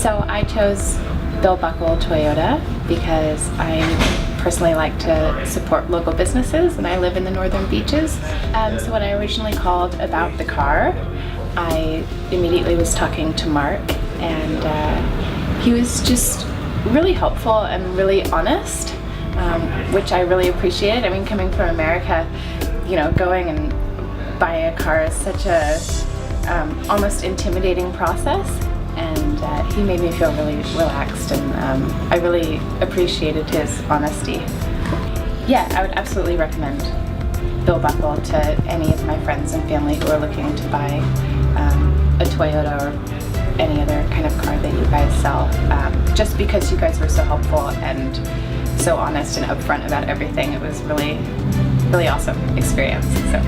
So I chose Bill Buckle Toyota because I personally like to support local businesses, and I live in the Northern Beaches. So when I originally called about the car, I immediately was talking to Mark, and he was just really helpful and really honest, which I really appreciated. I mean, coming from America, you know, going and buying a car is such a almost intimidating process, and he made me feel really relaxed, and I really appreciated his honesty. Yeah, I would absolutely recommend Bill Buckle to any of my friends and family who are looking to buy a Toyota or any other kind of car that you guys sell, just because you guys were so helpful and so honest and upfront about everything. It was really awesome experience. So.